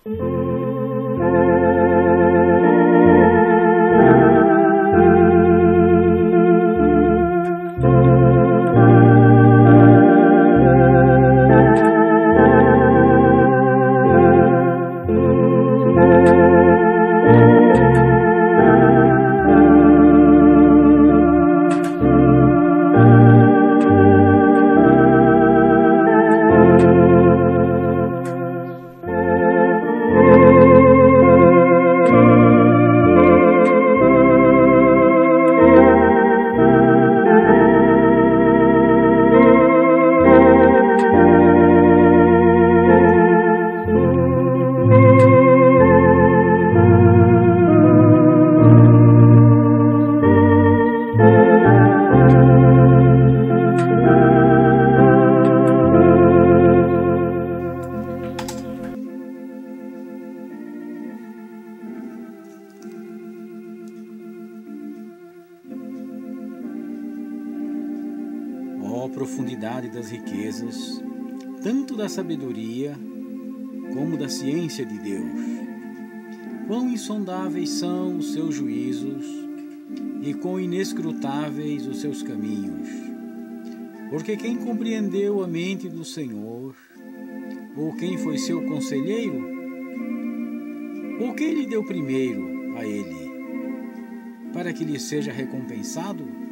Ó profundidade das riquezas, tanto da sabedoria como da ciência de Deus. Quão insondáveis são os seus juízos e quão inescrutáveis os seus caminhos. Porque quem compreendeu a mente do Senhor, ou quem foi seu conselheiro, ou quem lhe deu primeiro a ele, para que lhe seja recompensado?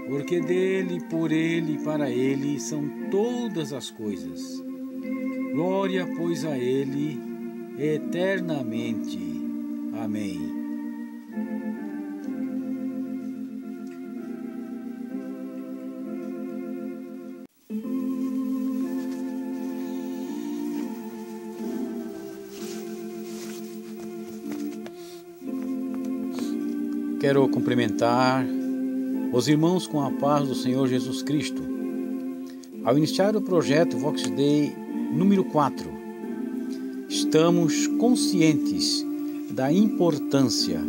Porque dele, por ele e para ele são todas as coisas. Glória, pois, a ele eternamente. Amém. Quero cumprimentar os irmãos com a paz do Senhor Jesus Cristo. Ao iniciar o projeto Vox Dei número 4, estamos conscientes da importância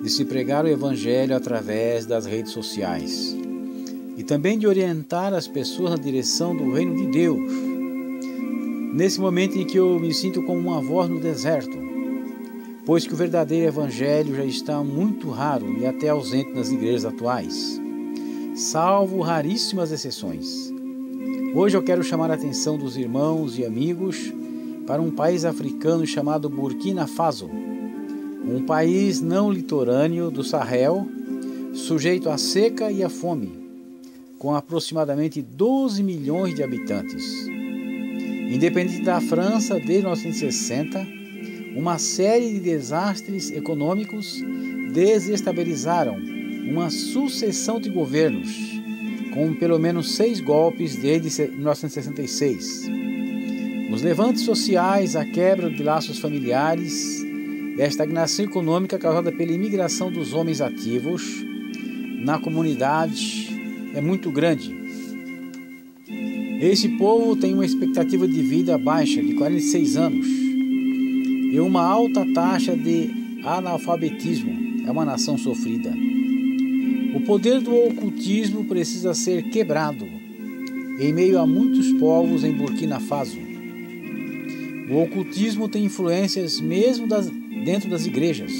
de se pregar o Evangelho através das redes sociais e também de orientar as pessoas na direção do reino de Deus. Nesse momento em que eu me sinto como uma voz no deserto, pois que o verdadeiro Evangelho já está muito raro e até ausente nas igrejas atuais, salvo raríssimas exceções. Hoje eu quero chamar a atenção dos irmãos e amigos para um país africano chamado Burkina Faso, um país não litorâneo do Sahel, sujeito à seca e à fome, com aproximadamente 12 milhões de habitantes. Independente da França desde 1960, uma série de desastres econômicos desestabilizaram uma sucessão de governos, com pelo menos 6 golpes desde 1966. Os levantes sociais, a quebra de laços familiares e a estagnação econômica causada pela imigração dos homens ativos na comunidade é muito grande. Esse povo tem uma expectativa de vida baixa, de 46 anos, e uma alta taxa de analfabetismo. É uma nação sofrida. O poder do ocultismo precisa ser quebrado em meio a muitos povos em Burkina Faso. O ocultismo tem influências mesmo dentro das igrejas,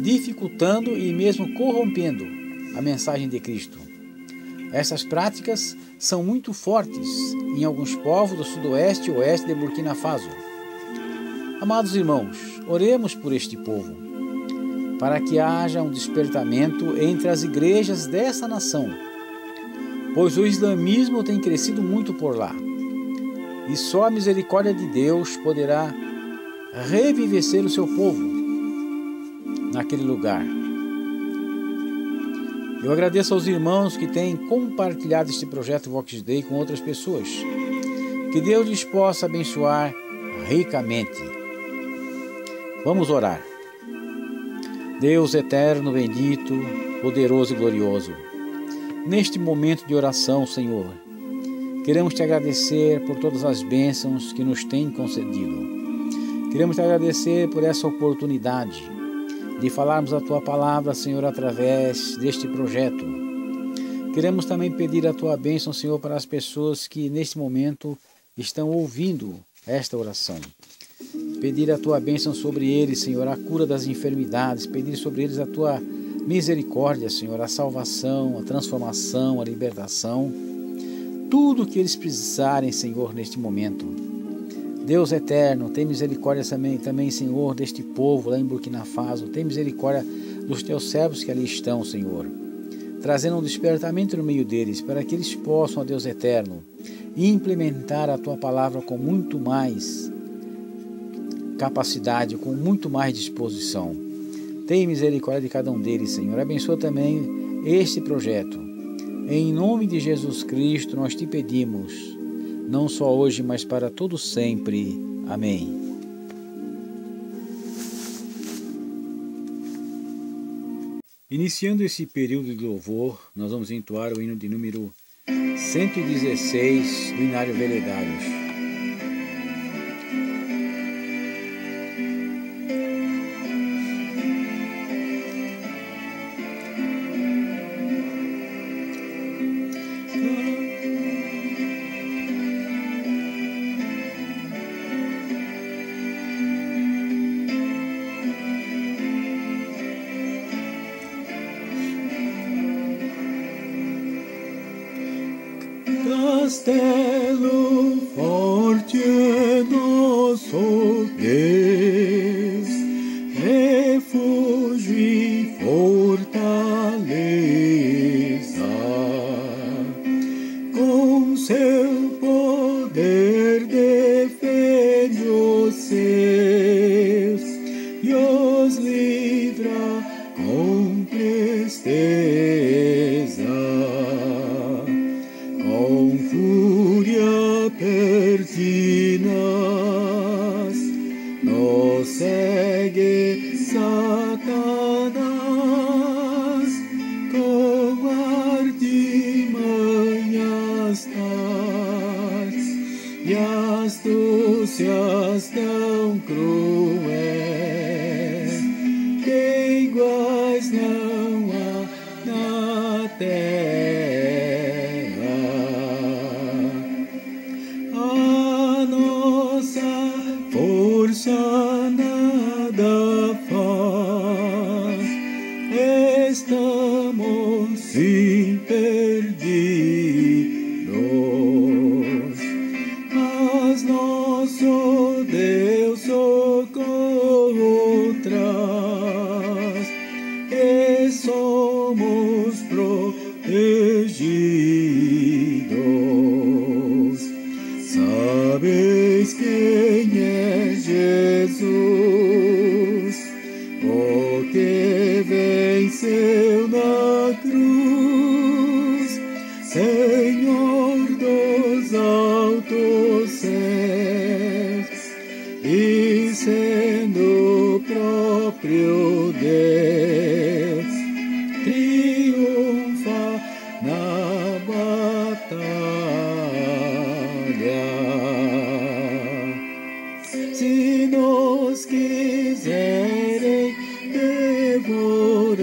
dificultando e mesmo corrompendo a mensagem de Cristo. Essas práticas são muito fortes em alguns povos do sudoeste e oeste de Burkina Faso. Amados irmãos, oremos por este povo, para que haja um despertamento entre as igrejas dessa nação, pois o islamismo tem crescido muito por lá, e só a misericórdia de Deus poderá revivecer o seu povo naquele lugar. Eu agradeço aos irmãos que têm compartilhado este projeto Vox Dei com outras pessoas. Que Deus lhes possa abençoar ricamente. Vamos orar. Deus eterno, bendito, poderoso e glorioso, neste momento de oração, Senhor, queremos te agradecer por todas as bênçãos que nos tem concedido. Queremos te agradecer por essa oportunidade de falarmos a tua palavra, Senhor, através deste projeto. Queremos também pedir a tua bênção, Senhor, para as pessoas que neste momento estão ouvindo esta oração. pedir a tua bênção sobre eles, Senhor, a cura das enfermidades, pedir sobre eles a tua misericórdia, Senhor, a salvação, a transformação, a libertação, tudo o que eles precisarem, Senhor, neste momento. Deus eterno, tem misericórdia também, Senhor, deste povo lá em Burkina Faso, tem misericórdia dos teus servos que ali estão, Senhor, trazendo um despertamento no meio deles, para que eles possam, ó Deus eterno, implementar a tua palavra com muito mais capacidade, com muito mais disposição. Tem misericórdia de cada um deles, Senhor. Abençoa também este projeto. Em nome de Jesus Cristo nós te pedimos, não só hoje, mas para todo sempre. Amém. Iniciando esse período de louvor, nós vamos entoar o hino de número 116 do Inário Veredários. Castelo forte é nosso Deus, refúgio e fortaleza, com seu poder defende os seus e os livra com presteza. Com fúria pertinaz nos segue Satanás, com artimanhas tais e astúcias tão cruéis, que iguais não há na terra. Força nada faz, estamos sim perdidos, mas nosso Deus socorro traz, e somos protegidos. Sabeis quem é Jesus, o que venceu na cruz, Senhor dos altos céus, e sendo o próprio Deus, triunfa na batalha. Se nos quiserem devorar,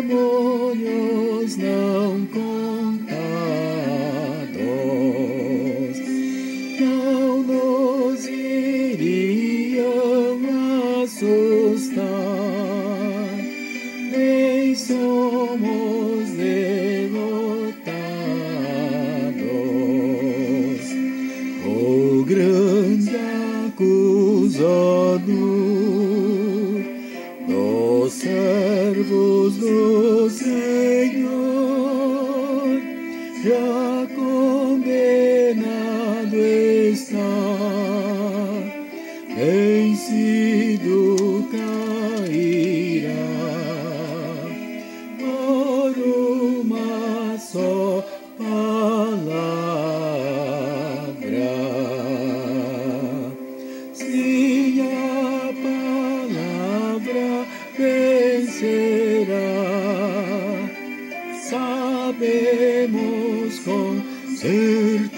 demônios não contados, não nos iriam assustar, nem somos derrotados. O grande acusador dos servos do Senhor já condenado está, vencido cairá por uma só palavra. Se a palavra vencerá, sabemos com certeza,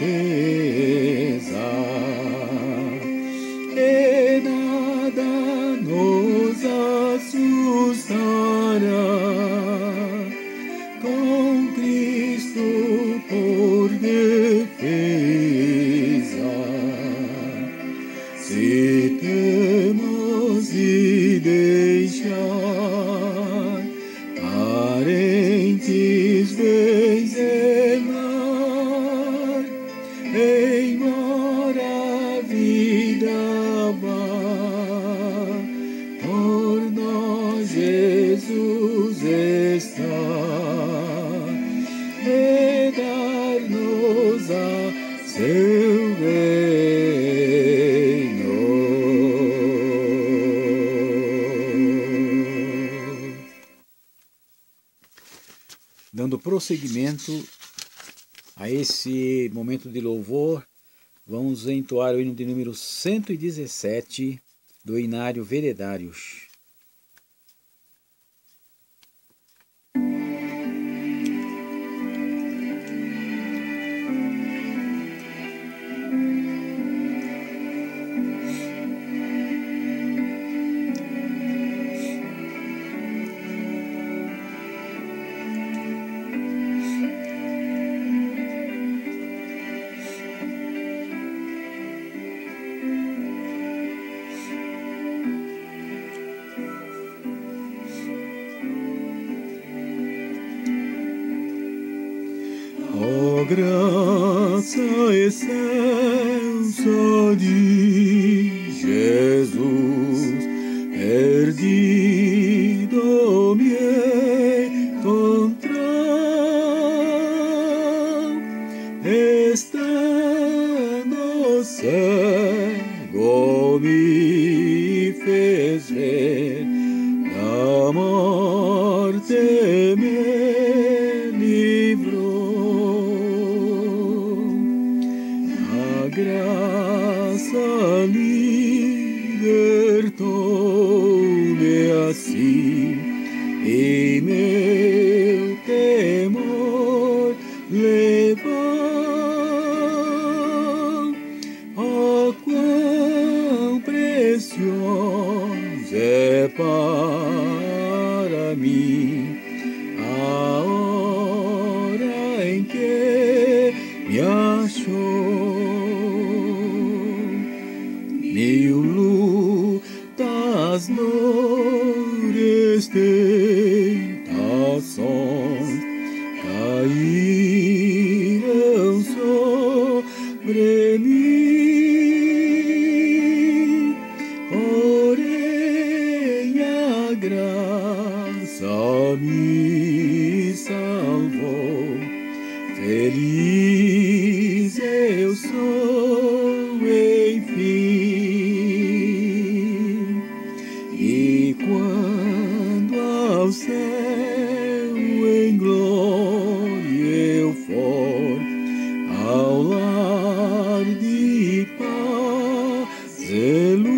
e nada por nós Jesus está, e dar-nos a seu reino. Dando prosseguimento a esse momento de louvor, vamos entoar o hino de número 117 do Inário Veredários. Graça excelsa de Jesus, perdido me encontrar, estando cego me fez ver, da morte me livrou. Graça libertou-me assim, e meu temor levou. Oh, quão preciosa é para mim a hora em que me achou. Mil lutas, dores, tentações caíram sobre mim, porém a graça me salvou. Feliz eu sou, enfim. E quando ao céu em glória eu for, ao lar de paz e luz,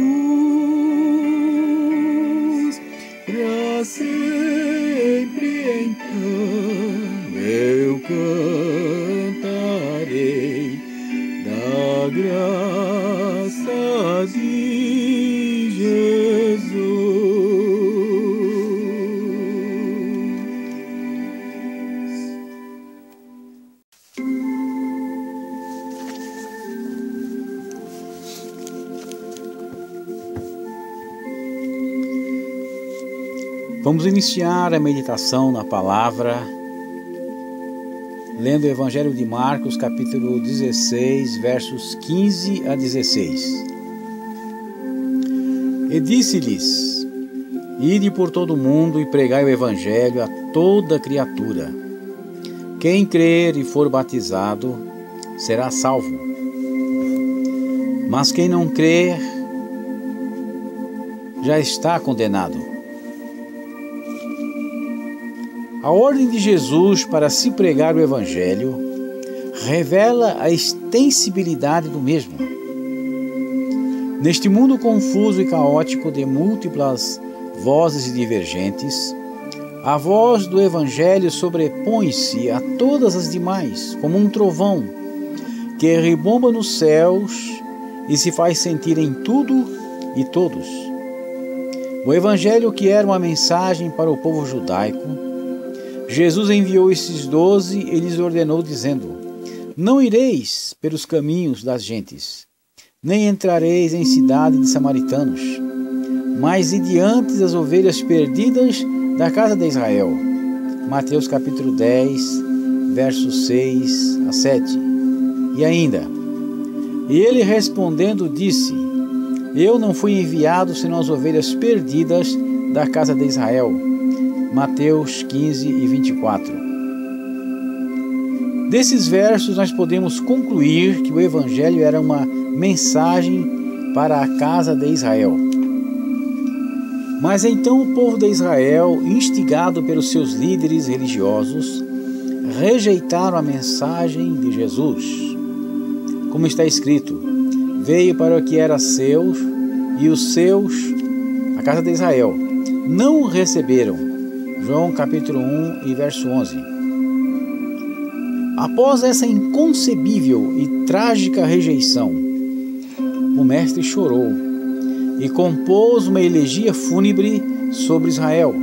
pra sempre então eu cantarei da graça de Jesus. Vamos iniciar a meditação na palavra, lendo o Evangelho de Marcos, capítulo 16, versos 15 a 16. E disse-lhes: Ide por todo o mundo e pregai o Evangelho a toda criatura. Quem crer e for batizado será salvo. Mas quem não crer já está condenado. A ordem de Jesus para se pregar o Evangelho revela a extensibilidade do mesmo. Neste mundo confuso e caótico de múltiplas vozes divergentes, a voz do Evangelho sobrepõe-se a todas as demais, como um trovão que rebomba nos céus e se faz sentir em tudo e todos. O Evangelho, que era uma mensagem para o povo judaico, Jesus enviou esses 12 e lhes ordenou, dizendo: Não ireis pelos caminhos das gentes, nem entrareis em cidade de samaritanos, mas ide antes das ovelhas perdidas da casa de Israel. Mateus capítulo 10, versos 6 a 7. E ainda: E ele respondendo disse: Eu não fui enviado senão as ovelhas perdidas da casa de Israel. Mateus 15 e 24. Desses versos nós podemos concluir que o Evangelho era uma mensagem para a casa de Israel. Mas então o povo de Israel, instigado pelos seus líderes religiosos, rejeitaram a mensagem de Jesus. Como está escrito, veio para o que era seus, e os seus, a casa de Israel, não o receberam. João capítulo 1 e verso 11. Após essa inconcebível e trágica rejeição, o mestre chorou e compôs uma elegia fúnebre sobre Israel.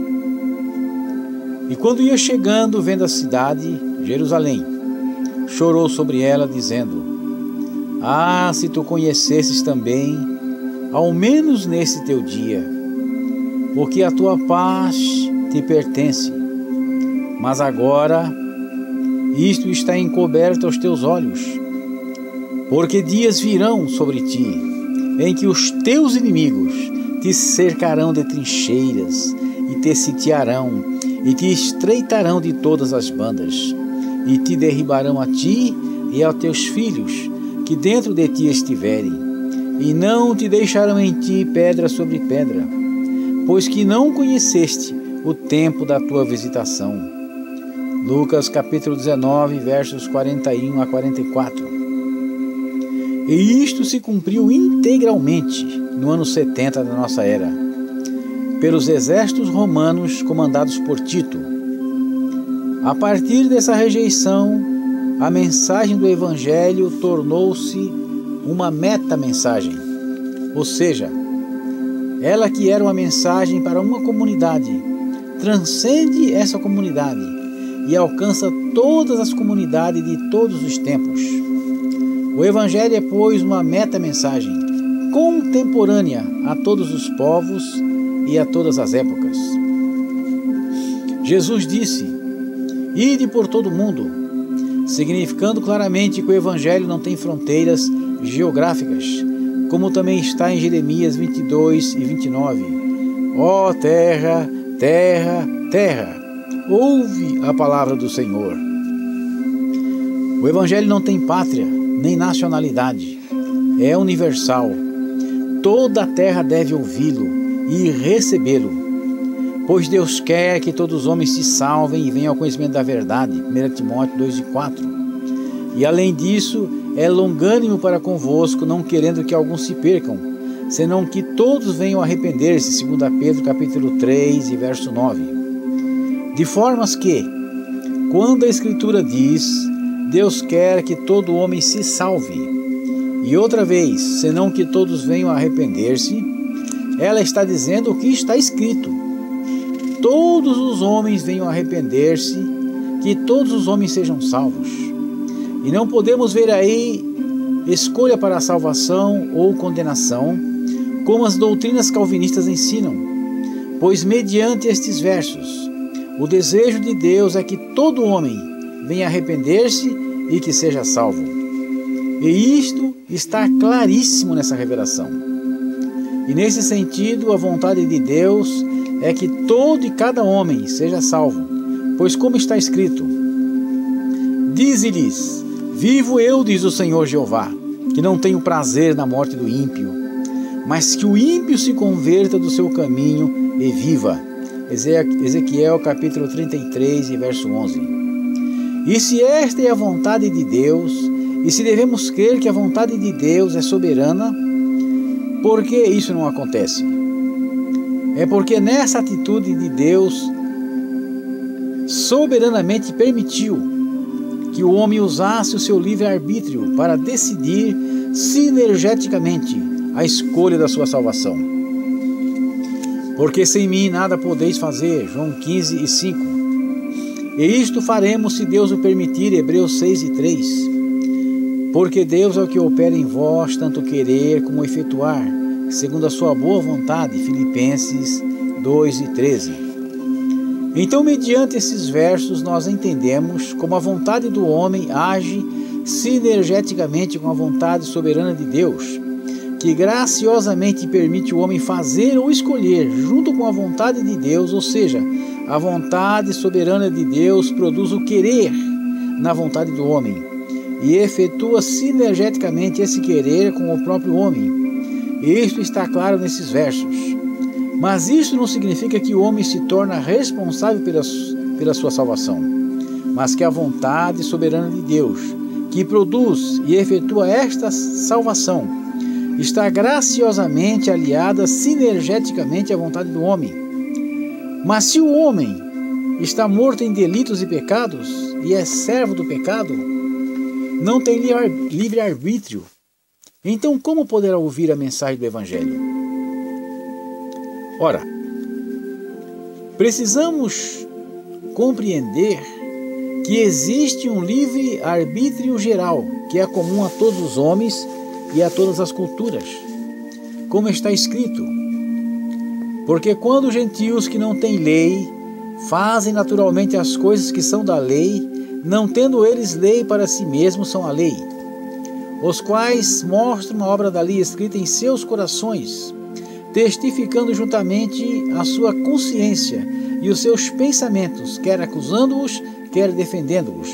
E quando ia chegando, vendo a cidade, Jerusalém, chorou sobre ela, dizendo: Ah, se tu conhecesses também, ao menos nesse teu dia, porque a tua paz te pertence. Mas agora, isto está encoberto aos teus olhos, porque dias virão sobre ti, em que os teus inimigos te cercarão de trincheiras, e te sitiarão, e te estreitarão de todas as bandas, e te derribarão a ti e aos teus filhos, que dentro de ti estiverem, e não te deixarão em ti pedra sobre pedra, pois que não conheceste o tempo da tua visitação. Lucas capítulo 19, versos 41 a 44. E isto se cumpriu integralmente no ano 70 da nossa era, pelos exércitos romanos comandados por Tito. A partir dessa rejeição, a mensagem do Evangelho tornou-se uma meta-mensagem, ou seja, ela que era uma mensagem para uma comunidade, transcende essa comunidade e alcança todas as comunidades de todos os tempos. O Evangelho é, pois, uma meta-mensagem contemporânea a todos os povos e a todas as épocas. Jesus disse: Ide por todo o mundo, significando claramente que o Evangelho não tem fronteiras geográficas, como também está em Jeremias 22 e 29. Ó terra, terra, terra, ouve a palavra do Senhor. O Evangelho não tem pátria, nem nacionalidade. É universal. Toda a terra deve ouvi-lo e recebê-lo, pois Deus quer que todos os homens se salvem e venham ao conhecimento da verdade. 1 Timóteo 2 e 4. E além disso, é longânimo para convosco, não querendo que alguns se percam, senão que todos venham a arrepender-se. 2 Pedro capítulo 3 e verso 9. De formas que, quando a Escritura diz, Deus quer que todo homem se salve, e outra vez, senão que todos venham a arrepender-se, ela está dizendo o que está escrito: todos os homens venham a arrepender-se, que todos os homens sejam salvos. E não podemos ver aí escolha para a salvação ou condenação, como as doutrinas calvinistas ensinam, pois mediante estes versos, o desejo de Deus é que todo homem venha arrepender-se e que seja salvo. E isto está claríssimo nessa revelação. E nesse sentido, a vontade de Deus é que todo e cada homem seja salvo, pois como está escrito: Dize-lhes: Vivo eu, diz o Senhor Jeová, que não tenho prazer na morte do ímpio, mas que o ímpio se converta do seu caminho e viva. Ezequiel capítulo 33 e verso 11. E se esta é a vontade de Deus, e se devemos crer que a vontade de Deus é soberana, por que isso não acontece? É porque nessa atitude de Deus soberanamente permitiu que o homem usasse o seu livre-arbítrio para decidir sinergeticamente a escolha da sua salvação. Porque sem mim nada podeis fazer, João 15 e 5. E isto faremos se Deus o permitir, Hebreus 6 e 3. Porque Deus é o que opera em vós, tanto querer como efetuar, segundo a sua boa vontade, Filipenses 2 e 13. Então, mediante esses versos, nós entendemos como a vontade do homem age sinergeticamente com a vontade soberana de Deus, que graciosamente permite o homem fazer ou escolher junto com a vontade de Deus, ou seja, a vontade soberana de Deus produz o querer na vontade do homem e efetua sinergeticamente esse querer com o próprio homem. Isto está claro nesses versos. Mas isso não significa que o homem se torna responsável pela sua salvação, mas que a vontade soberana de Deus, que produz e efetua esta salvação, está graciosamente aliada sinergeticamente à vontade do homem. Mas se o homem está morto em delitos e pecados e é servo do pecado, não tem livre-arbítrio, então como poderá ouvir a mensagem do Evangelho? Ora, precisamos compreender que existe um livre-arbítrio geral, que é comum a todos os homens e a todas as culturas, como está escrito: porque quando os gentios que não têm lei fazem naturalmente as coisas que são da lei, não tendo eles lei para si mesmos, são a lei, os quais mostram a obra da lei escrita em seus corações, testificando juntamente a sua consciência e os seus pensamentos, quer acusando-os, quer defendendo-os.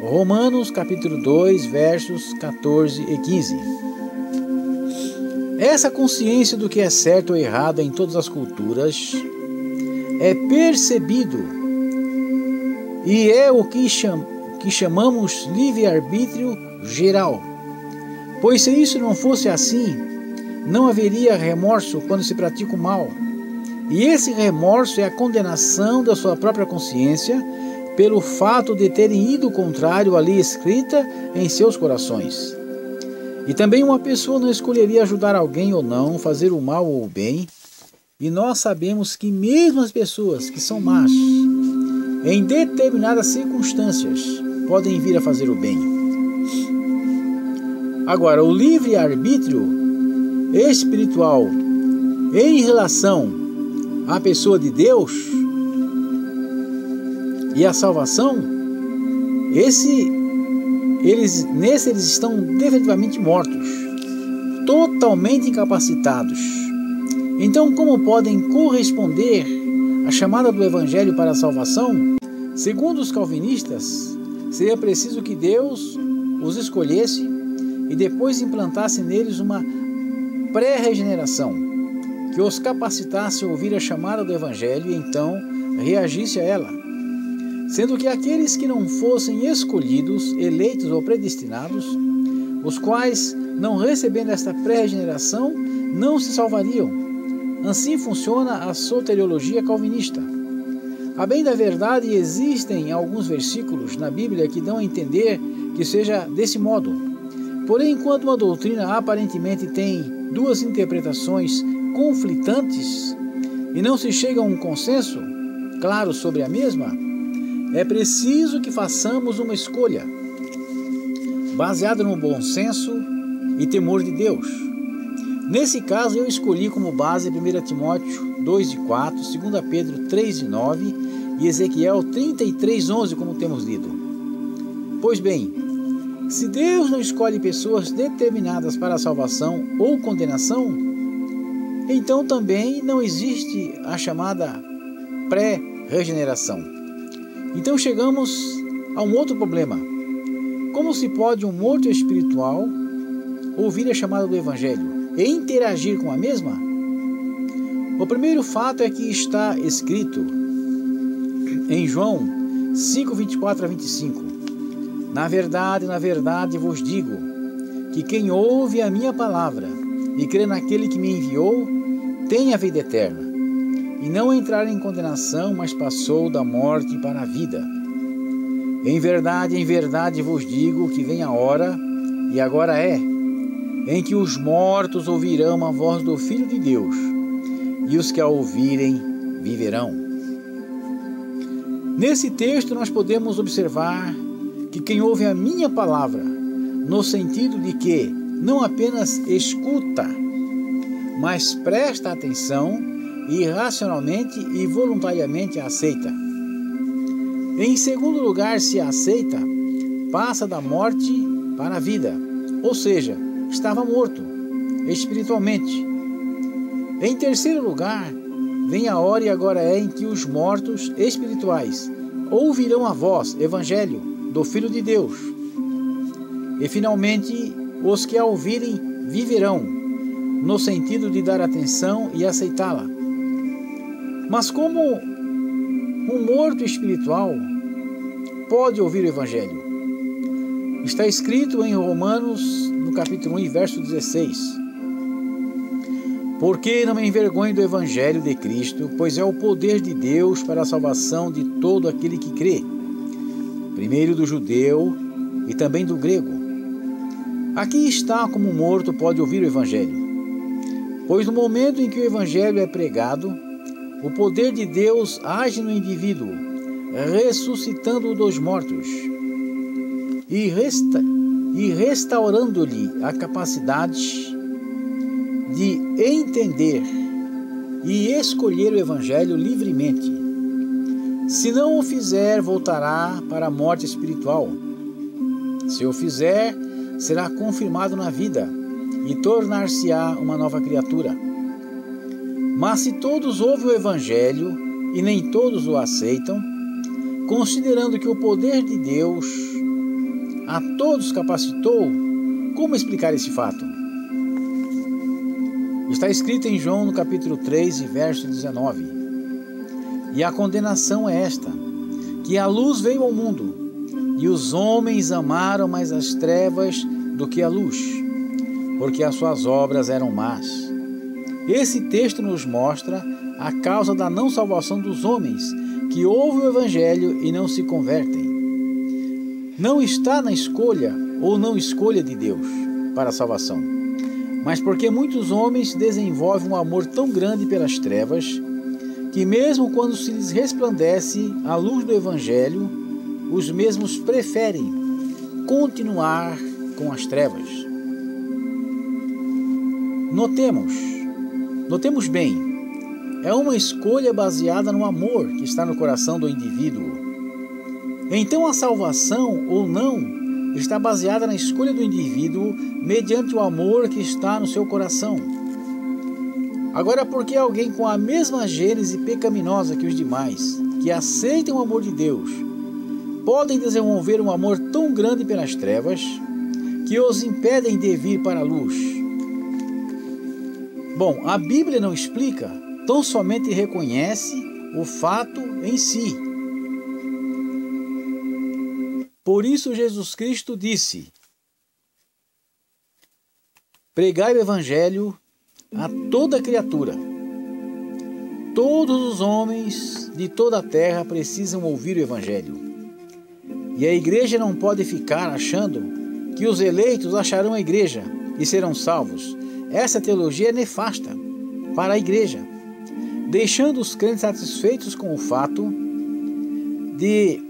Romanos capítulo 2, versos 14 e 15. Essa consciência do que é certo ou errado em todas as culturas é percebido e é o que chamamos livre-arbítrio geral. Pois se isso não fosse assim, não haveria remorso quando se pratica o mal. E esse remorso é a condenação da sua própria consciência pelo fato de terem ido contrário à lei escrita em seus corações. E também uma pessoa não escolheria ajudar alguém ou não, fazer o mal ou o bem. E nós sabemos que mesmo as pessoas que são más, em determinadas circunstâncias, podem vir a fazer o bem. Agora, o livre-arbítrio espiritual em relação à pessoa de Deus e a salvação, eles estão definitivamente mortos, totalmente incapacitados. Então, como podem corresponder à chamada do Evangelho para a salvação? Segundo os calvinistas, seria preciso que Deus os escolhesse e depois implantasse neles uma pré-regeneração, que os capacitasse a ouvir a chamada do Evangelho e então reagisse a ela. Sendo que aqueles que não fossem escolhidos, eleitos ou predestinados, os quais, não recebendo esta pré-regeneração, não se salvariam. Assim funciona a soteriologia calvinista. A bem da verdade, existem alguns versículos na Bíblia que dão a entender que seja desse modo. Porém, enquanto uma doutrina aparentemente tem duas interpretações conflitantes e não se chega a um consenso claro sobre a mesma, é preciso que façamos uma escolha baseada no bom senso e temor de Deus. Nesse caso, eu escolhi como base 1 Timóteo 2:4, 2 Pedro 3:9 e Ezequiel 33:11, como temos lido. Pois bem, se Deus não escolhe pessoas determinadas para a salvação ou condenação, então também não existe a chamada pré-regeneração. Então chegamos a um outro problema. Como se pode um morto espiritual ouvir a chamada do Evangelho e interagir com a mesma? O primeiro fato é que está escrito em João 5:24-25. Na verdade vos digo, que quem ouve a minha palavra e crê naquele que me enviou, tem a vida eterna, e não entrar em condenação, mas passou da morte para a vida. Em verdade vos digo que vem a hora, e agora é, em que os mortos ouvirão a voz do Filho de Deus, e os que a ouvirem viverão. Nesse texto nós podemos observar que quem ouve a minha palavra, no sentido de que não apenas escuta, mas presta atenção e racionalmente e voluntariamente a aceita. Em segundo lugar, se a aceita, passa da morte para a vida, ou seja, estava morto, espiritualmente. Em terceiro lugar, vem a hora e agora é em que os mortos espirituais ouvirão a voz, Evangelho, do Filho de Deus. E finalmente, os que a ouvirem viverão, no sentido de dar atenção e aceitá-la. Mas como um morto espiritual pode ouvir o Evangelho? Está escrito em Romanos, no capítulo 1, e verso 16. Porque não me envergonho do Evangelho de Cristo, pois é o poder de Deus para a salvação de todo aquele que crê, primeiro do judeu e também do grego. Aqui está como um morto pode ouvir o Evangelho. Pois no momento em que o Evangelho é pregado, o poder de Deus age no indivíduo, ressuscitando-o dos mortos e restaurando-lhe a capacidade de entender e escolher o Evangelho livremente. Se não o fizer, voltará para a morte espiritual. Se o fizer, será confirmado na vida e tornar-se-á uma nova criatura. Mas se todos ouvem o Evangelho e nem todos o aceitam, considerando que o poder de Deus a todos capacitou, como explicar esse fato? Está escrito em João no capítulo 3 e verso 19. E a condenação é esta, que a luz veio ao mundo, e os homens amaram mais as trevas do que a luz, porque as suas obras eram más. Esse texto nos mostra a causa da não salvação dos homens, que ouvem o Evangelho e não se convertem. Não está na escolha ou não escolha de Deus para a salvação, mas porque muitos homens desenvolvem um amor tão grande pelas trevas, que mesmo quando se lhes resplandece a luz do Evangelho, os mesmos preferem continuar com as trevas. Notemos bem, é uma escolha baseada no amor que está no coração do indivíduo. Então a salvação ou não está baseada na escolha do indivíduo mediante o amor que está no seu coração. Agora, porque alguém com a mesma gênese pecaminosa que os demais, que aceitam o amor de Deus, podem desenvolver um amor tão grande pelas trevas que os impedem de vir para a luz? Bom, a Bíblia não explica, tão somente reconhece o fato em si. Por isso Jesus Cristo disse: pregai o Evangelho a toda criatura. Todos os homens de toda a terra precisam ouvir o Evangelho. E a igreja não pode ficar achando que os eleitos acharão a igreja e serão salvos. Essa teologia é nefasta para a igreja, deixando os crentes satisfeitos com o fato de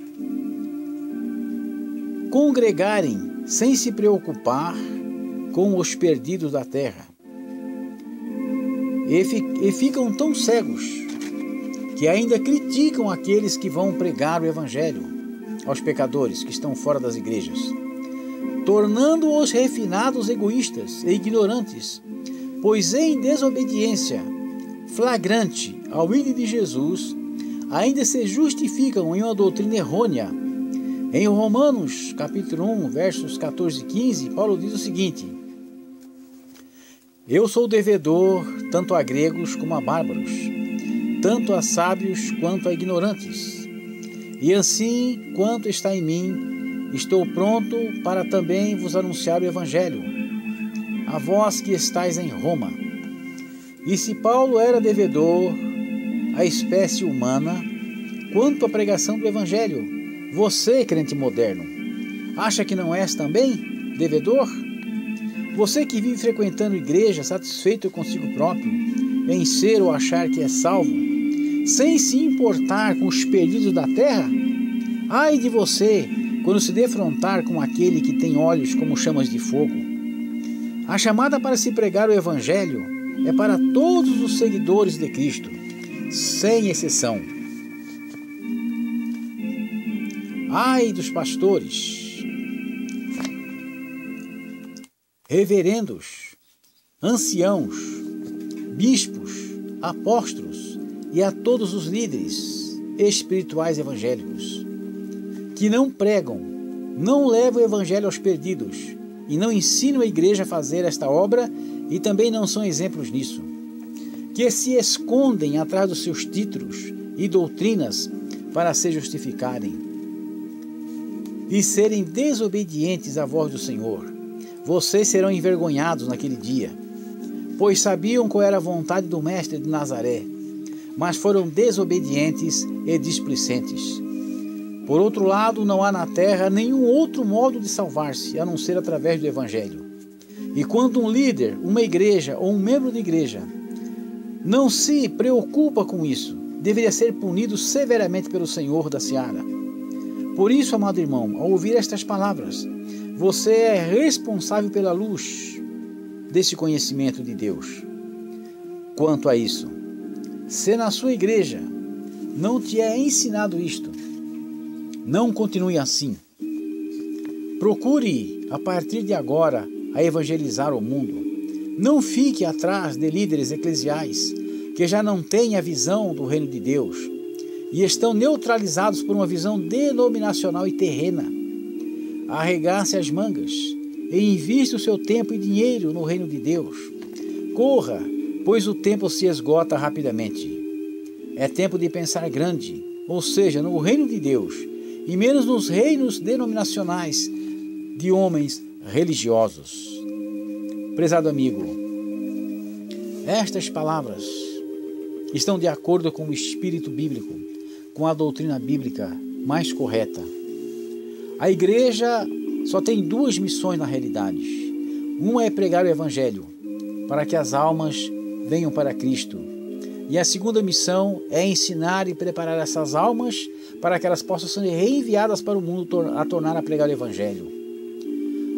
congregarem sem se preocupar com os perdidos da terra. E ficam tão cegos que ainda criticam aqueles que vão pregar o Evangelho aos pecadores que estão fora das igrejas, tornando-os refinados egoístas e ignorantes, pois em desobediência flagrante ao ídolo de Jesus, ainda se justificam em uma doutrina errônea. Em Romanos, capítulo 1, versos 14 e 15, Paulo diz o seguinte: eu sou devedor tanto a gregos como a bárbaros, tanto a sábios quanto a ignorantes. E assim, quanto está em mim, estou pronto para também vos anunciar o Evangelho, a vós que estáis em Roma. E se Paulo era devedor à espécie humana, quanto à pregação do Evangelho, você, crente moderno, acha que não és também devedor? Você que vive frequentando igreja, satisfeito consigo próprio, em ser ou achar que é salvo, sem se importar com os perdidos da terra? Ai de você, quando se defrontar com aquele que tem olhos como chamas de fogo. A chamada para se pregar o Evangelho é para todos os seguidores de Cristo, sem exceção. Ai dos pastores, reverendos, anciãos, bispos, apóstolos e a todos os líderes espirituais evangélicos que não pregam, não levam o evangelho aos perdidos e não ensinam a igreja a fazer esta obra e também não são exemplos nisso, que se escondem atrás dos seus títulos e doutrinas para se justificarem e serem desobedientes à voz do Senhor. Vocês serão envergonhados naquele dia, pois sabiam qual era a vontade do Mestre de Nazaré, mas foram desobedientes e displicentes. Por outro lado, não há na terra nenhum outro modo de salvar-se, a não ser através do Evangelho. E quando um líder, uma igreja ou um membro de igreja não se preocupa com isso, deveria ser punido severamente pelo Senhor da Seara. Por isso, amado irmão, ao ouvir estas palavras, você é responsável pela luz desse conhecimento de Deus. Quanto a isso, se na sua igreja não te é ensinado isto, não continue assim. Procure, a partir de agora, a evangelizar o mundo. Não fique atrás de líderes eclesiais que já não têm a visão do reino de Deus e estão neutralizados por uma visão denominacional e terrena. Arregace as mangas e invista o seu tempo e dinheiro no reino de Deus. Corra, pois o tempo se esgota rapidamente. É tempo de pensar grande, ou seja, no reino de Deus, e menos nos reinos denominacionais de homens religiosos. Prezado amigo, estas palavras estão de acordo com o espírito bíblico, com a doutrina bíblica mais correta. A igreja só tem duas missões na realidade. Uma é pregar o evangelho, para que as almas venham para Cristo. E a segunda missão é ensinar e preparar essas almas para que elas possam ser reenviadas para o mundo a tornar a pregar o evangelho.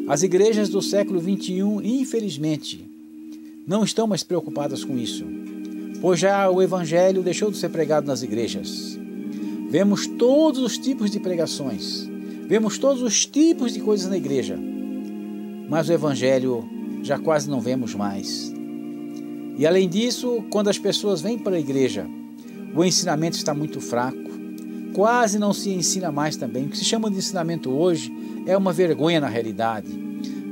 As igrejas do século XXI, infelizmente, não estão mais preocupadas com isso, pois já o evangelho deixou de ser pregado nas igrejas. Vemos todos os tipos de pregações, vemos todos os tipos de coisas na igreja, mas o evangelho já quase não vemos mais. E além disso, quando as pessoas vêm para a igreja, o ensinamento está muito fraco, quase não se ensina mais também. O que se chama de ensinamento hoje é uma vergonha na realidade.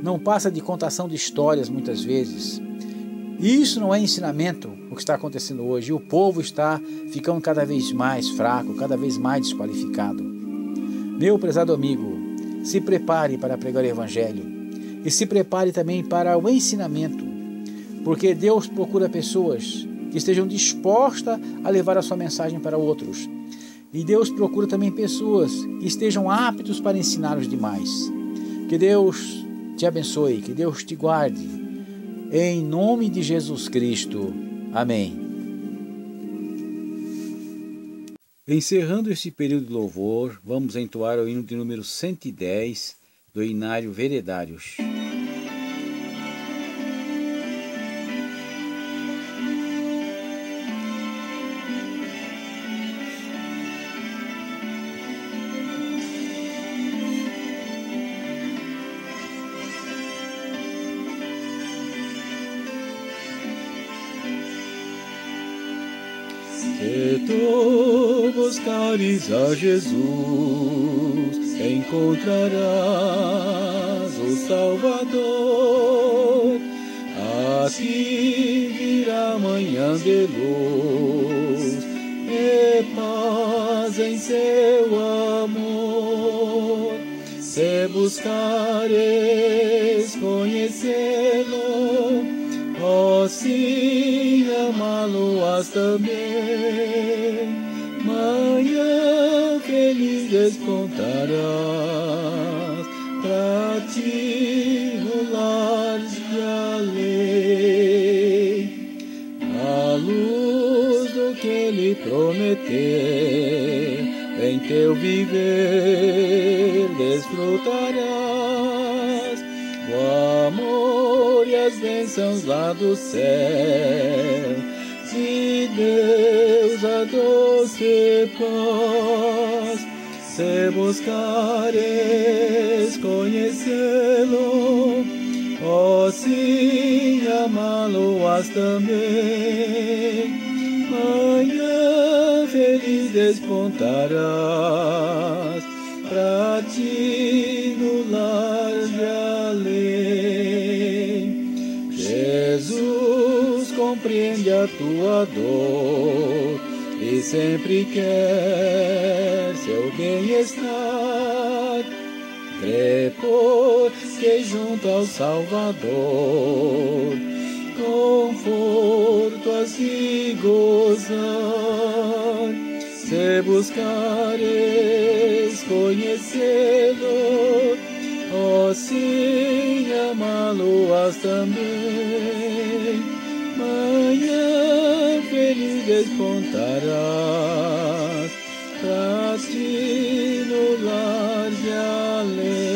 Não passa de contação de histórias muitas vezes. E isso não é ensinamento, o que está acontecendo hoje. E o povo está ficando cada vez mais fraco, cada vez mais desqualificado. Meu prezado amigo, se prepare para pregar o evangelho e se prepare também para o ensinamento, porque Deus procura pessoas que estejam dispostas a levar a sua mensagem para outros. E Deus procura também pessoas que estejam aptos para ensinar os demais. Que Deus te abençoe, que Deus te guarde. Em nome de Jesus Cristo. Amém. Encerrando este período de louvor, vamos entoar o hino de número 110 do Inário Veredários. Se tu buscares a Jesus, encontrarás o Salvador. A ti virá manhã de luz e paz em seu amor. Se buscares conhecê-lo, oh, sim, amá-lo-ás também. Manhã feliz despontarás, pra ti rolares de lei. A luz do que ele prometeu, em teu viver desfrutarás o amor e as bênçãos lá do céu, e Deus a doce paz. Se buscares conhecê-lo, oh, sim, amá-lo lua-las também. Manhã feliz despontarás, pra ti no lar de além. Jesus compreende a tua dor e sempre quer seu bem-estar. Crê, porque junto ao Salvador conforto a se gozar. Se buscares conhecê-lo, oh sim, amá-lo-ás também. Manhã feliz despontarás, pra ti no lar de além.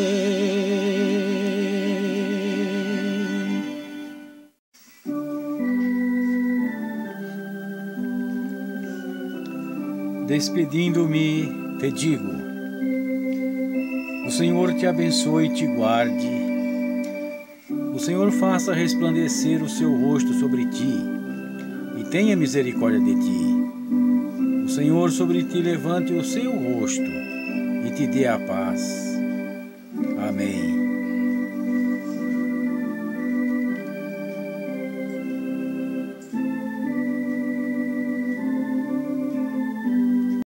Despedindo-me, te digo: o Senhor te abençoe e te guarde. O Senhor faça resplandecer o seu rosto sobre ti e tenha misericórdia de ti. O Senhor sobre ti levante o seu rosto e te dê a paz. Amém.